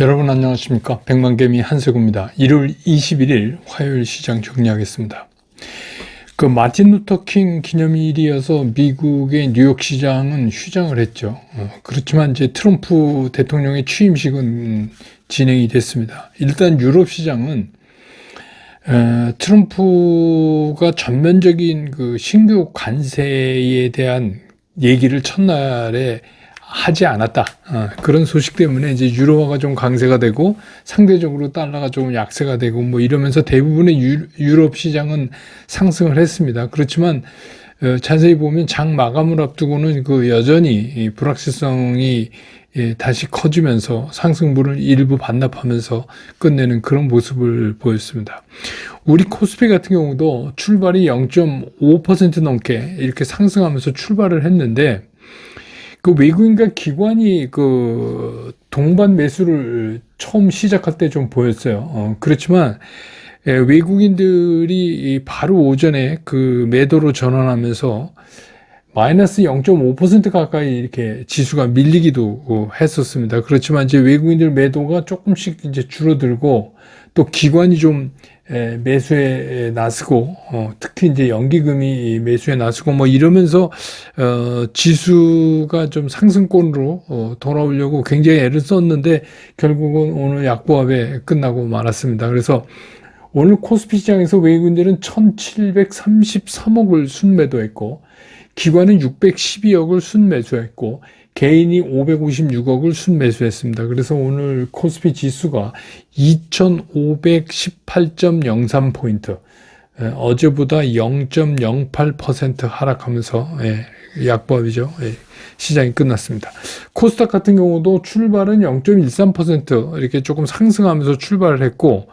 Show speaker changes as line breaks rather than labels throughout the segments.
여러분 안녕하십니까? 백만개미 한세구입니다. 1월 21일 화요일 시장 정리하겠습니다. 마틴 루터 킹 기념일이어서 미국의 뉴욕 시장은 휴장을 했죠. 그렇지만 이제 트럼프 대통령의 취임식은 진행이 됐습니다. 일단 유럽 시장은 트럼프가 전면적인 신규 관세에 대한 얘기를 첫날에 하지 않았다. 그런 소식 때문에 이제 유로화가 좀 강세가 되고 상대적으로 달러가 좀 약세가 되고 이러면서 대부분의 유럽 시장은 상승을 했습니다. 그렇지만 자세히 보면 장 마감을 앞두고는 여전히 불확실성이 다시 커지면서 상승분을 일부 반납하면서 끝내는 그런 모습을 보였습니다. 우리 코스피 같은 경우도 출발이 0.5% 넘게 이렇게 상승하면서 출발을 했는데 외국인과 기관이 동반 매수를 처음 시작할 때 좀 보였어요. 그렇지만 외국인들이 바로 오전에 매도로 전환하면서 마이너스 0.5% 가까이 이렇게 지수가 밀리기도 했었습니다. 그렇지만 이제 외국인들 매도가 조금씩 이제 줄어들고 또 기관이 좀 매수에 나서고 특히 이제 연기금이 매수에 나서고 이러면서 지수가 좀 상승권으로 돌아오려고 굉장히 애를 썼는데 결국은 오늘 약보합에 끝나고 말았습니다. 그래서 오늘 코스피 시장에서 외국인들은 1733억을 순매도했고 기관은 612억을 순매수했고 개인이 556억을 순매수했습니다. 그래서 오늘 코스피 지수가 2518.03포인트, 어제보다 0.08% 하락하면서 약보합이죠. 시장이 끝났습니다. 코스닥 같은 경우도 출발은 0.13% 이렇게 조금 상승하면서 출발을 했고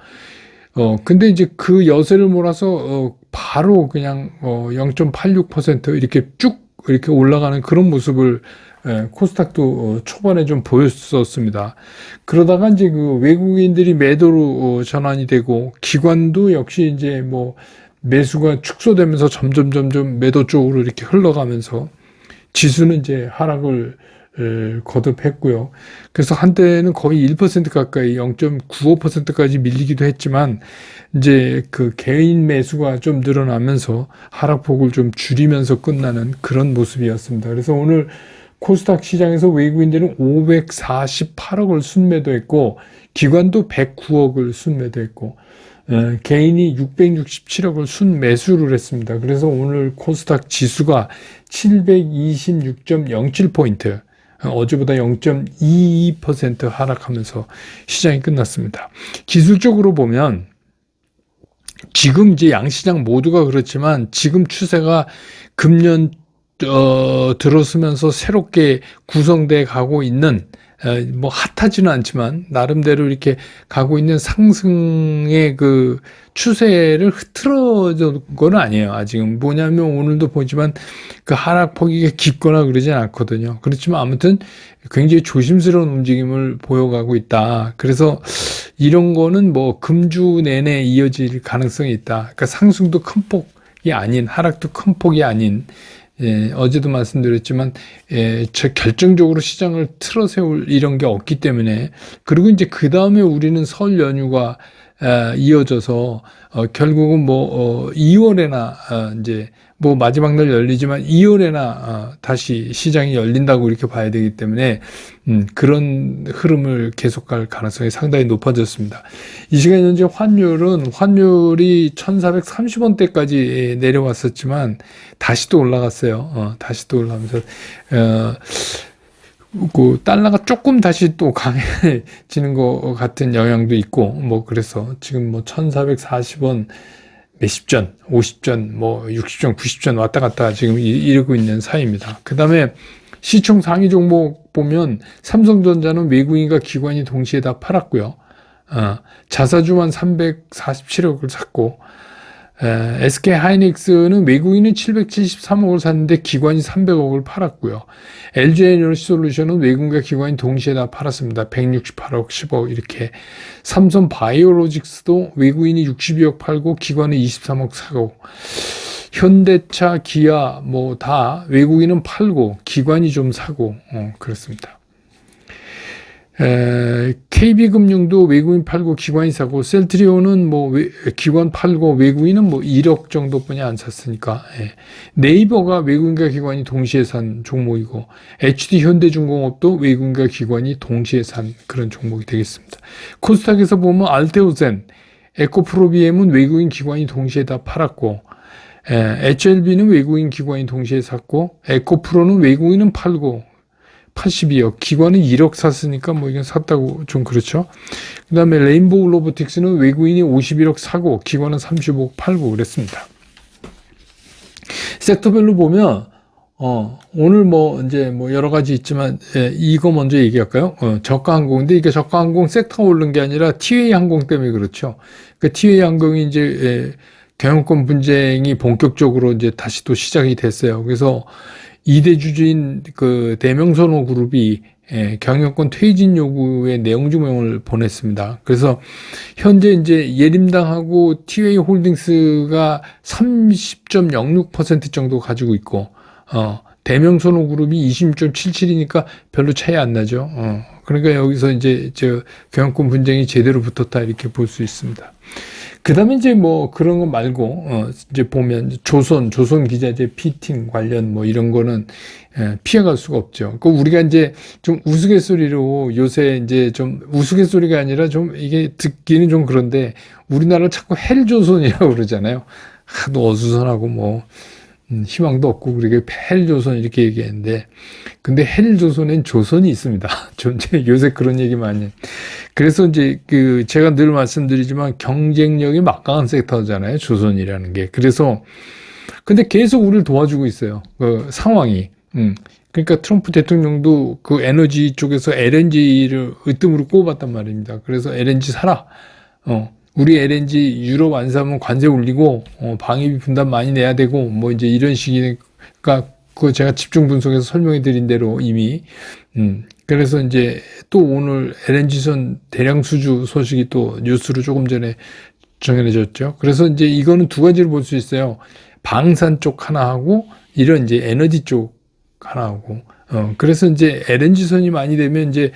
근데 이제 그 여세를 몰아서 바로 그냥 0.86% 이렇게 쭉 이렇게 올라가는 그런 모습을 코스닥도 초반에 좀 보였었습니다. 그러다가 이제 외국인들이 매도로 전환이 되고 기관도 역시 이제 매수가 축소되면서 점점 매도 쪽으로 이렇게 흘러가면서 지수는 이제 하락을 거듭했고요. 그래서 한때는 거의 1% 가까이 0.95%까지 밀리기도 했지만 이제 개인 매수가 좀 늘어나면서 하락폭을 좀 줄이면서 끝나는 그런 모습이었습니다. 그래서 오늘 코스닥 시장에서 외국인들은 548억을 순매도했고 기관도 109억을 순매도했고 개인이 667억을 순매수를 했습니다. 그래서 오늘 코스닥 지수가 726.07포인트 어제보다 0.22% 하락하면서 시장이 끝났습니다. 기술적으로 보면 지금 이제 양시장 모두가 그렇지만 지금 추세가 금년 들어서면서 새롭게 구성돼 가고 있는 핫하지는 않지만 나름대로 이렇게 가고 있는 상승의 추세를 흐트러진 건 아니에요. 아직은 뭐냐면 오늘도 보지만 하락폭이 깊거나 그러진 않거든요. 그렇지만 아무튼 굉장히 조심스러운 움직임을 보여가고 있다. 그래서 이런 거는 금주 내내 이어질 가능성이 있다. 그러니까 상승도 큰 폭이 아닌, 하락도 큰 폭이 아닌, 어제도 말씀드렸지만, 결정적으로 시장을 틀어 세울 이런 게 없기 때문에, 그리고 이제 그 다음에 우리는 설 연휴가, 이어져서, 결국은 2월에나, 이제, 마지막 날 열리지만 2월에나, 다시 시장이 열린다고 이렇게 봐야 되기 때문에, 그런 흐름을 계속할 가능성이 상당히 높아졌습니다. 이 시간 현재 환율이 1430원대까지 내려왔었지만 다시 또 올라갔어요. 다시 또 올라가면서 달러가 조금 다시 또 강해지는 것 같은 영향도 있고 그래서 지금 1440원 몇십 전, 50전, 60전, 90전 왔다 갔다 지금 이러고 있는 사이입니다. 그 다음에 시총 상위 종목 보면 삼성전자는 외국인과 기관이 동시에 다 팔았고요. 자사주만 347억을 샀고 SK 하이닉스는 외국인은 773억을 샀는데 기관이 300억을 팔았고요. LG 에너지 솔루션은 외국인과 기관이 동시에 다 팔았습니다. 168억, 10억 이렇게. 삼성 바이오로직스도 외국인이 62억 팔고 기관은 23억 사고. 현대차, 기아 다 외국인은 팔고 기관이 좀 사고 그렇습니다. KB금융도 외국인 팔고 기관이 사고, 셀트리온은 뭐 기관 팔고 외국인은 뭐 1억 정도뿐이 안 샀으니까. 네이버가 외국인과 기관이 동시에 산 종목이고, HD 현대중공업도 외국인과 기관이 동시에 산 그런 종목이 되겠습니다. 코스닥에서 보면 알테오젠, 에코프로비엠은 외국인 기관이 동시에 다 팔았고, HLB는 외국인 기관이 동시에 샀고, 에코프로는 외국인은 팔고 82억, 기관은 1억 샀으니까 뭐 이건 샀다고 좀 그렇죠. 그 다음에 레인보우 로보틱스는 외국인이 51억 사고 기관은 35억 팔고 그랬습니다. 섹터별로 보면 오늘 뭐 이제 뭐 여러 가지 있지만 이거 먼저 얘기할까요? 저가항공인데 이게 저가항공 섹터가 오른 게 아니라 티웨이 항공 때문에 그렇죠. 그 티웨이 항공이 이제 경영권 분쟁이 본격적으로 이제 다시 또 시작이 됐어요. 그래서 2대 주주인 그 대명선호 그룹이 경영권 퇴진 요구의 내용 증명을 보냈습니다. 그래서 현재 이제 예림당하고 티웨이 홀딩스가 30.06% 정도 가지고 있고, 대명선호 그룹이 26.77이니까 별로 차이 안 나죠. 그러니까 여기서 이제 경영권 분쟁이 제대로 붙었다 이렇게 볼 수 있습니다. 그 다음에 이제 뭐 그런 거 말고, 이제 보면 조선 기자재 피팅 관련 뭐 이런 거는 피해갈 수가 없죠. 그 우리가 이제 좀 우스갯소리로 요새 이제 좀 우스갯소리가 아니라 좀 이게 듣기는 좀 그런데 우리나라를 자꾸 헬조선이라고 그러잖아요. 하도 어수선하고 뭐, 희망도 없고 그렇게 헬조선 이렇게 얘기했는데, 근데 헬조선엔 조선이 있습니다. 좀 요새 그런 얘기 많이 해요. 그래서 이제 제가 늘 말씀드리지만 경쟁력이 막강한 섹터잖아요, 조선이라는 게. 그래서 근데 계속 우리를 도와주고 있어요, 그 상황이. 그러니까 트럼프 대통령도 그 에너지 쪽에서 LNG를 으뜸으로 꼽았단 말입니다. 그래서 LNG 사라. 우리 LNG 유럽 안 사면 관세 올리고 방위비 분담 많이 내야 되고 뭐 이제 이런 식이니까 그 제가 집중 분석해서 설명해 드린 대로 이미 그래서 이제 또 오늘 LNG선 대량 수주 소식이 또 뉴스로 조금 전에 정해졌죠. 그래서 이제 이거는 두 가지로 볼 수 있어요. 방산 쪽 하나 하고 이런 이제 에너지 쪽 하나 하고 그래서 이제 LNG선이 많이 되면 이제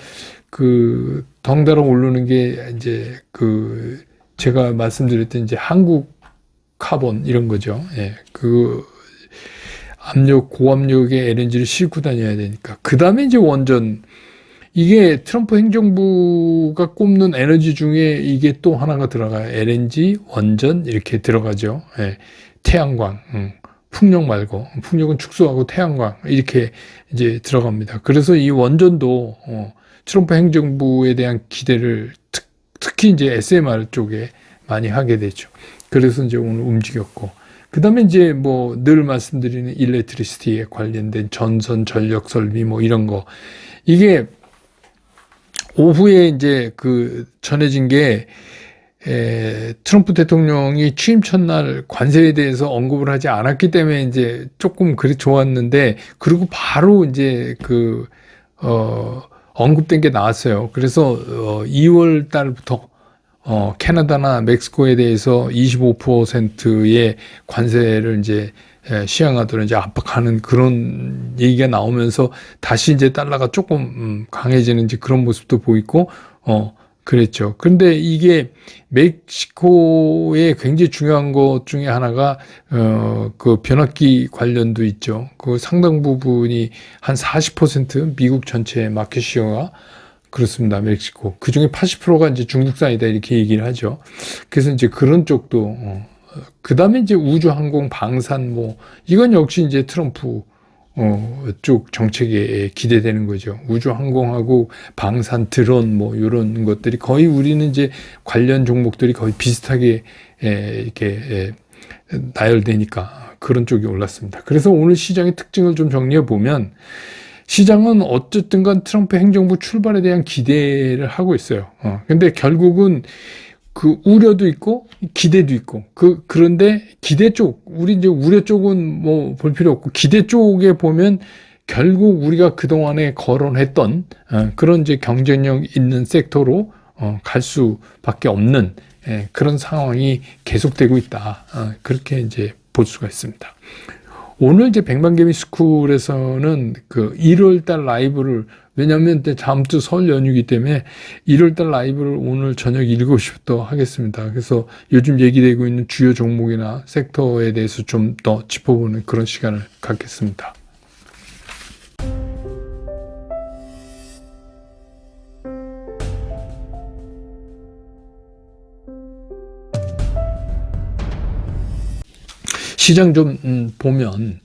그 덩달아 오르는 게 이제 제가 말씀드렸던 이제 한국 카본 이런 거죠. 그 고압력의 LNG를 싣고 다녀야 되니까. 그 다음에 이제 원전. 이게 트럼프 행정부가 꼽는 에너지 중에 이게 또 하나가 들어가요. LNG, 원전 이렇게 들어가죠. 태양광, 풍력 말고 풍력은 축소하고 태양광 이렇게 이제 들어갑니다. 그래서 이 원전도 트럼프 행정부에 대한 기대를 특히 이제 SMR 쪽에 많이 하게 되죠. 그래서 이제 오늘 움직였고. 그 다음에 이제 뭐 늘 말씀드리는 일렉트리시티에 관련된 전선 전력 설비 뭐 이런 거. 이게 오후에 이제 전해진 게, 트럼프 대통령이 취임 첫날 관세에 대해서 언급을 하지 않았기 때문에 이제 조금 그리 좋았는데, 그리고 바로 이제 언급된 게 나왔어요. 그래서 2월 달부터 캐나다나 멕시코에 대해서 25%의 관세를 이제 시행하도록 이제 압박하는 그런 얘기가 나오면서 다시 이제 달러가 조금 강해지는 이제 그런 모습도 보이고 그랬죠. 근데 이게 멕시코의 굉장히 중요한 것 중에 하나가 그 변압기 관련도 있죠. 그 상당 부분이 한 40% 미국 전체 마켓시어가 그렇습니다. 멕시코. 그 중에 80%가 이제 중국산이다 이렇게 얘기를 하죠. 그래서 이제 그런 쪽도 그 다음에 이제 우주항공 방산 이건 역시 이제 트럼프 쪽 정책에 기대되는 거죠. 우주항공하고 방산 드론 이런 것들이 거의 우리는 이제 관련 종목들이 거의 비슷하게 이렇게 나열되니까 그런 쪽이 올랐습니다. 그래서 오늘 시장의 특징을 좀 정리해 보면 시장은 어쨌든 간 트럼프 행정부 출발에 대한 기대를 하고 있어요. 근데 결국은 그 우려도 있고 기대도 있고 그런데 기대 쪽 우리 이제 우려 쪽은 볼 필요 없고 기대 쪽에 보면 결국 우리가 그동안에 거론했던 그런 이제 경쟁력 있는 섹터로 갈 수밖에 없는 그런 상황이 계속되고 있다. 그렇게 이제 볼 수가 있습니다. 오늘 이제 백만개미 스쿨에서는 1월달 라이브를 왜냐하면 다음 주 설 연휴이기 때문에 1월달 라이브를 오늘 저녁 7시부터 하겠습니다. 그래서 요즘 얘기되고 있는 주요 종목이나 섹터에 대해서 좀 더 짚어보는 그런 시간을 갖겠습니다. 시장 좀 보면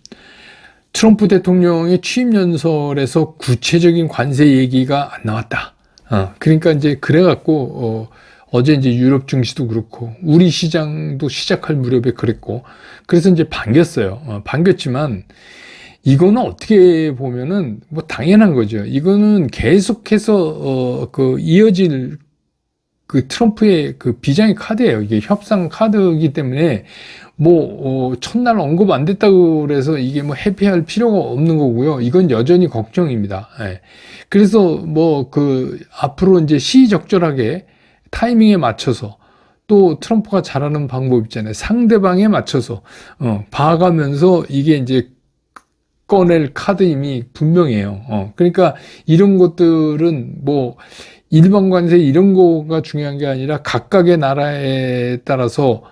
트럼프 대통령의 취임연설에서 구체적인 관세 얘기가 안 나왔다. 그러니까 이제 그래갖고 어제 이제 유럽 증시도 그렇고 우리 시장도 시작할 무렵에 그랬고 그래서 이제 반겼어요. 반겼지만 이거는 어떻게 보면은 뭐 당연한 거죠. 이거는 계속해서 그 이어질 그 트럼프의 그 비장의 카드예요. 이게 협상 카드이기 때문에 뭐 첫날 언급 안 됐다고 그래서 이게 뭐 회피할 필요가 없는 거고요. 이건 여전히 걱정입니다. 예. 그래서 뭐 그 앞으로 이제 시의적절하게 타이밍에 맞춰서 또 트럼프가 잘하는 방법 있잖아요. 상대방에 맞춰서 봐가면서 이게 이제 꺼낼 카드임이 분명해요. 그러니까 이런 것들은 뭐 일반 관세 이런 거가 중요한 게 아니라 각각의 나라에 따라서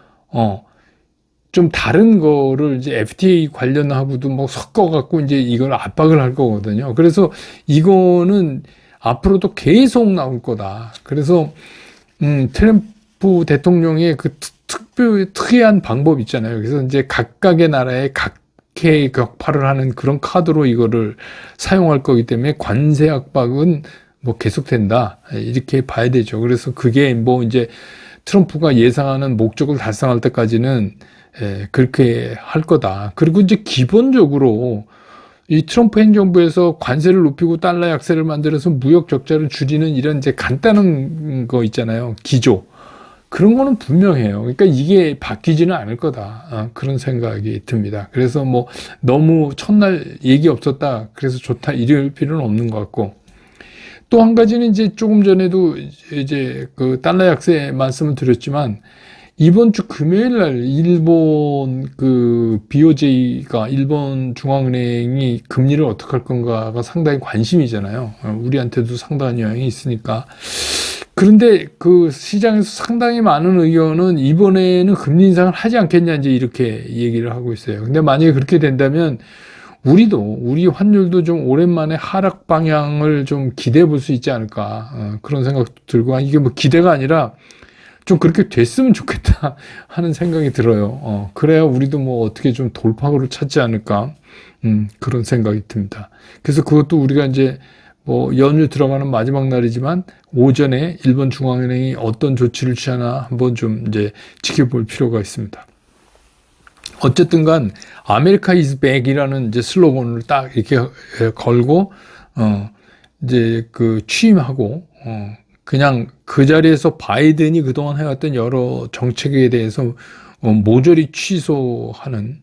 좀 다른 거를 이제 FTA 관련하고도 뭐 섞어갖고 이제 이걸 압박을 할 거거든요. 그래서 이거는 앞으로도 계속 나올 거다. 그래서 트럼프 대통령의 그 특이한 방법 있잖아요. 그래서 이제 각각의 나라에 각계 격파를 하는 그런 카드로 이거를 사용할 거기 때문에 관세 압박은 뭐 계속된다. 이렇게 봐야 되죠. 그래서 그게 뭐 이제 트럼프가 예상하는 목적을 달성할 때까지는 그렇게 할 거다. 그리고 이제 기본적으로 이 트럼프 행정부에서 관세를 높이고 달러 약세를 만들어서 무역 적자를 줄이는 이런 이제 간단한 거 있잖아요. 기조. 그런 거는 분명해요. 그러니까 이게 바뀌지는 않을 거다. 그런 생각이 듭니다. 그래서 뭐 너무 첫날 얘기 없었다. 그래서 좋다. 이럴 필요는 없는 것 같고. 또 한 가지는 이제 조금 전에도 이제 그 달러 약세 말씀을 드렸지만 이번 주 금요일 날 일본 그 BOJ가 일본 중앙은행이 금리를 어떻게 할 건가가 상당히 관심이잖아요. 우리한테도 상당한 영향이 있으니까. 그런데 그 시장에서 상당히 많은 의견은 이번에는 금리 인상을 하지 않겠냐 이제 이렇게 얘기를 하고 있어요. 근데 만약에 그렇게 된다면 우리 환율도 좀 오랜만에 하락 방향을 좀 기대해 볼 수 있지 않을까. 그런 생각도 들고, 이게 뭐 기대가 아니라 좀 그렇게 됐으면 좋겠다 하는 생각이 들어요. 그래야 우리도 뭐 어떻게 좀 돌파구를 찾지 않을까. 그런 생각이 듭니다. 그래서 그것도 우리가 이제 뭐 연휴 들어가는 마지막 날이지만 오전에 일본 중앙은행이 어떤 조치를 취하나 한번 좀 이제 지켜볼 필요가 있습니다. 어쨌든 간 아메리카 이즈 백이라는 이제 슬로건을 딱 이렇게 걸고 이제 그 취임하고 그냥 그 자리에서 바이든이 그동안 해왔던 여러 정책에 대해서 모조리 취소하는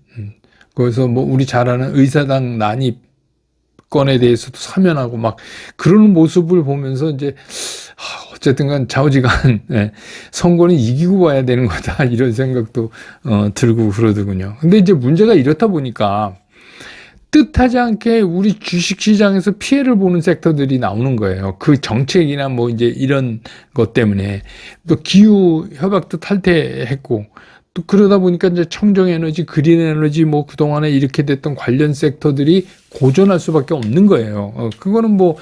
거기서 뭐 우리 잘 아는 의사당 난입 건에 대해서도 사면하고 막 그런 모습을 보면서 이제 어쨌든 간 좌우지간 선거는 이기고 와야 되는 거다 이런 생각도 들고 그러더군요. 근데 이제 문제가 이렇다 보니까 뜻하지 않게 우리 주식시장에서 피해를 보는 섹터들이 나오는 거예요. 그 정책이나 뭐 이제 이런 것 때문에 또 기후 협약도 탈퇴했고 또 그러다 보니까 이제 청정에너지, 그린에너지 뭐 그동안에 이렇게 됐던 관련 sek터들이 고전할 수밖에 없는 거예요. 그거는 뭐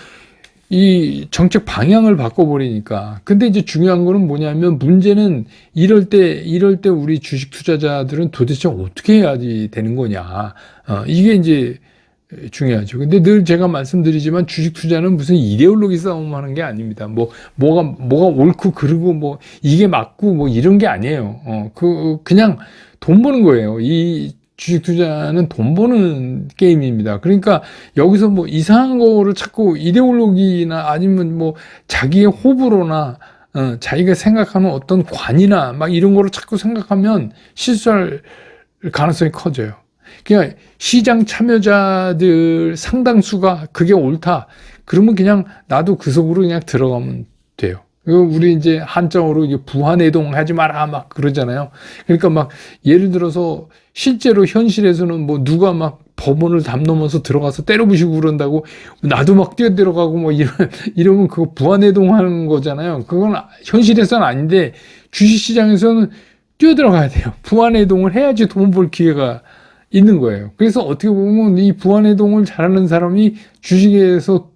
이 정책 방향을 바꿔버리니까. 근데 이제 중요한 거는 뭐냐면 문제는 이럴 때 우리 주식 투자자들은 도대체 어떻게 해야지 되는 거냐. 이게 이제 중요하죠. 근데 늘 제가 말씀드리지만 주식 투자는 무슨 이데올로기 싸움 하는 게 아닙니다. 뭐가 옳고 그르고 뭐 이게 맞고 뭐 이런 게 아니에요. 그냥 돈 버는 거예요. 이 주식 투자는 돈 버는 게임입니다. 그러니까 여기서 뭐 이상한 거를 자꾸 이데올로기나 아니면 뭐 자기의 호불호나 자기가 생각하는 어떤 관이나 막 이런 거를 자꾸 생각하면 실수할 가능성이 커져요. 그냥 시장 참여자들 상당수가 그게 옳다. 그러면 그냥 나도 그 속으로 그냥 들어가면 돼요. 우리 이제 한자어로 이게 부안해동 하지 마라 막 그러잖아요. 그러니까 막 예를 들어서 실제로 현실에서는 뭐 누가 막 법원을 담 넘어서 들어가서 때려부시고 그런다고 나도 막 뛰어들어가고 뭐 이러면 그거 부안해동 하는 거잖아요. 그건 현실에서는 아닌데 주식시장에서는 뛰어들어가야 돼요. 부안해동을 해야지 돈 벌 기회가 있는 거예요. 그래서 어떻게 보면 이 부안해동을 잘하는 사람이 주식에서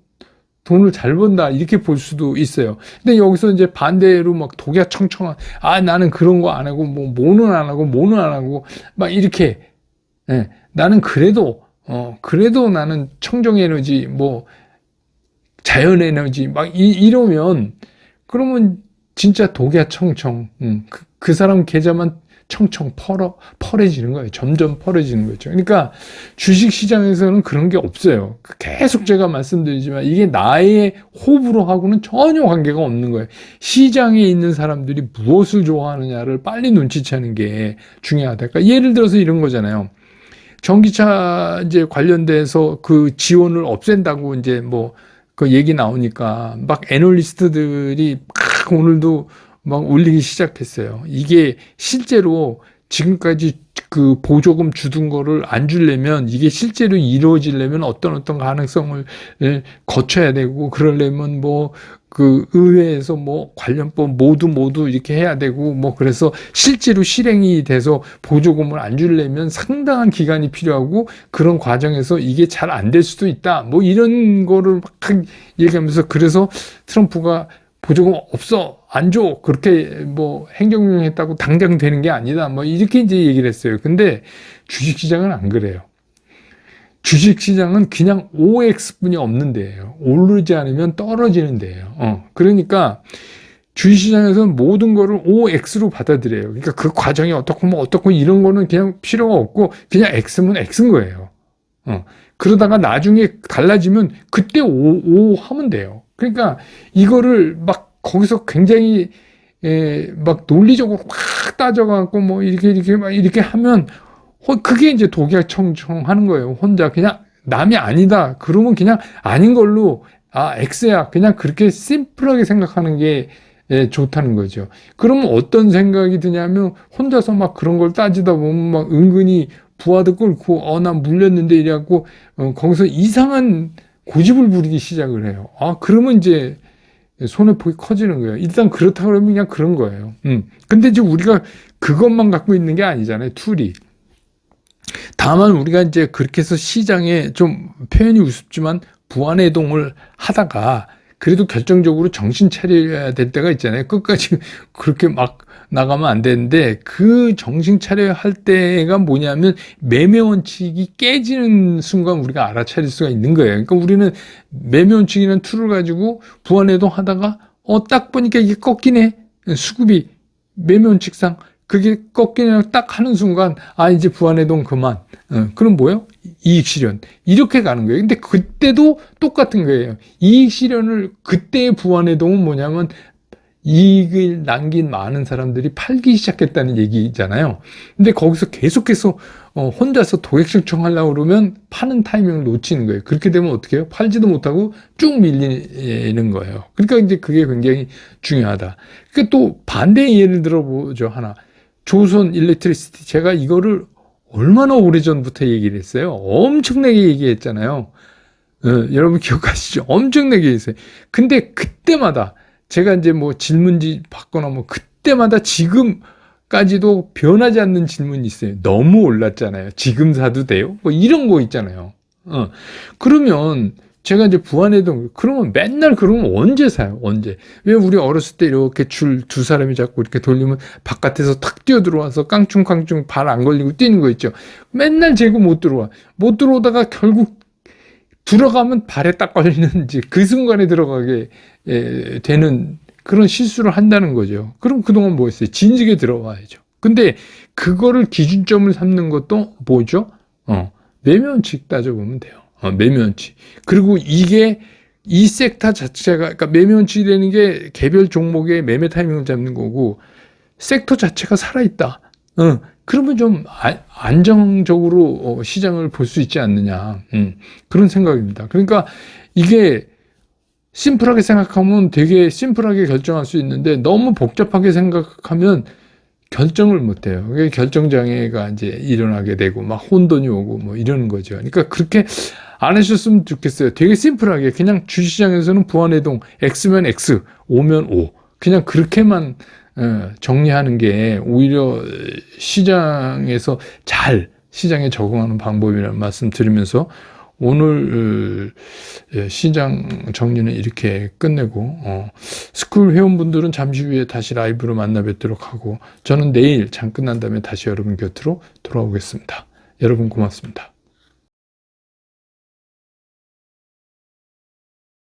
돈을 잘 번다 이렇게 볼 수도 있어요. 근데 여기서 이제 반대로 막 독야청청한 나는 그런 거 안 하고 뭐는 안 하고 뭐는 안 하고 막 이렇게 나는 그래도 나는 청정 에너지 뭐 자연 에너지 막 이러면 그러면 진짜 독야청청 그 사람 계좌만 청청 펄해지는 거예요. 점점 펄해지는 거죠. 그러니까 주식시장에서는 그런 게 없어요. 계속 제가 말씀드리지만 이게 나의 호불호 하고는 전혀 관계가 없는 거예요. 시장에 있는 사람들이 무엇을 좋아하느냐를 빨리 눈치채는 게 중요하다. 그러니까 예를 들어서 이런 거잖아요. 전기차 이제 관련돼서 그 지원을 없앤다고 이제 뭐 그 얘기 나오니까 막 애널리스트들이 막 오늘도 막 올리기 시작했어요. 이게 실제로 지금까지 그 보조금 주던 거를 안 주려면 이게 실제로 이루어지려면 어떤 가능성을 거쳐야 되고 그러려면 뭐 그 의회에서 뭐 관련법 모두 이렇게 해야 되고 뭐 그래서 실제로 실행이 돼서 보조금을 안 주려면 상당한 기간이 필요하고 그런 과정에서 이게 잘 안 될 수도 있다. 뭐 이런 거를 막 얘기하면서 그래서 트럼프가 보조금 없어 안 줘 그렇게 뭐 행정명 했다고 당장 되는 게 아니다 뭐 이렇게 이제 얘기를 했어요. 근데 주식시장은 안 그래요. 주식시장은 그냥 OX뿐이 없는 데예요. 오르지 않으면 떨어지는 데예요. 그러니까 주식시장에서는 모든 거를 OX로 받아들여요. 그러니까 그 과정이 어떻고 이런 거는 그냥 필요가 없고 그냥 X면 X인 거예요. 그러다가 나중에 달라지면 그때 O 하면 돼요. 그러니까 이거를 막 거기서 굉장히 막 논리적으로 확 따져갖고 뭐 이렇게 하면 그게 이제 독야청청하는 거예요. 혼자 그냥 남이 아니다. 그러면 그냥 아닌 걸로 X야. 그냥 그렇게 심플하게 생각하는 게 좋다는 거죠. 그러면 어떤 생각이 드냐면 혼자서 막 그런 걸 따지다 보면 막 은근히 부하도 끓고 난 물렸는데 이래갖고 거기서 이상한 고집을 부리기 시작을 해요. 그러면 이제 손해폭이 커지는 거예요. 일단 그렇다 그러면 그냥 그런 거예요. 근데 이제 우리가 그것만 갖고 있는 게 아니잖아요. 툴이. 다만 우리가 이제 그렇게 해서 시장에 좀 표현이 우습지만 부안해동을 하다가 그래도 결정적으로 정신 차려야 될 때가 있잖아요. 끝까지 그렇게 막 나가면 안 되는데 그 정신 차려야 할 때가 뭐냐면 매매 원칙이 깨지는 순간 우리가 알아차릴 수가 있는 거예요. 그러니까 우리는 매매 원칙이라는 툴을 가지고 부안해동 하다가 딱 보니까 이게 꺾이네. 수급이 매매 원칙상 그게 꺾이네 딱 하는 순간 이제 부안해동 그만. 그럼 뭐예요? 이익 실현. 이렇게 가는 거예요. 근데 그때도 똑같은 거예요. 이익 실현을 그때의 부안해동은 뭐냐면 이익을 남긴 많은 사람들이 팔기 시작했다는 얘기잖아요. 근데 거기서 계속해서 혼자서 도액실청 하려고 그러면 파는 타이밍을 놓치는 거예요. 그렇게 되면 어떻게 해요? 팔지도 못하고 쭉 밀리는 거예요. 그러니까 이제 그게 굉장히 중요하다. 그러니까 또 반대의 예를 들어보죠. 하나. 조선 일렉트리시티. 제가 이거를 얼마나 오래전부터 얘기를 했어요. 엄청나게 얘기했잖아요. 여러분 기억하시죠? 엄청나게 했어요. 근데 그때마다 제가 이제 뭐 질문지 받거나 뭐 그때마다 지금까지도 변하지 않는 질문이 있어요. 너무 올랐잖아요. 지금 사도 돼요? 뭐 이런 거 있잖아요. 그러면 제가 이제 부안해동 그러면 맨날 그러면 언제 사요? 언제? 왜 우리 어렸을 때 이렇게 줄 두 사람이 잡고 이렇게 돌리면 바깥에서 탁 뛰어 들어와서 깡충깡충 발 안 걸리고 뛰는 거 있죠? 맨날 재고 못 들어와. 못 들어오다가 결국 들어가면 발에 딱 걸리는지 그 순간에 들어가게 되는 그런 실수를 한다는 거죠. 그럼 그동안 뭐 했어요? 진즉에 들어와야죠. 근데 그거를 기준점을 삼는 것도 뭐죠? 매매 원칙 따져보면 돼요. 매매 원칙. 그리고 이게 이 섹터 자체가 그러니까 매매 원칙이라는 게 개별 종목의 매매 타이밍을 잡는 거고 섹터 자체가 살아있다. 그러면 좀 안정적으로 시장을 볼 수 있지 않느냐. 그런 생각입니다. 그러니까 이게 심플하게 생각하면 되게 심플하게 결정할 수 있는데 너무 복잡하게 생각하면 결정을 못 해요. 그게 결정장애가 이제 일어나게 되고 막 혼돈이 오고 뭐 이러는 거죠. 그러니까 그렇게 안 하셨으면 좋겠어요. 되게 심플하게 그냥 주시장에서는 부안해동 X면 X, O면 O 그냥 그렇게만 정리하는 게 오히려 시장에서 잘 시장에 적응하는 방법이라는 말씀 드리면서 오늘 시장 정리는 이렇게 끝내고 스쿨 회원분들은 잠시 후에 다시 라이브로 만나 뵙도록 하고 저는 내일 장 끝난 다음에 다시 여러분 곁으로 돌아오겠습니다. 여러분 고맙습니다.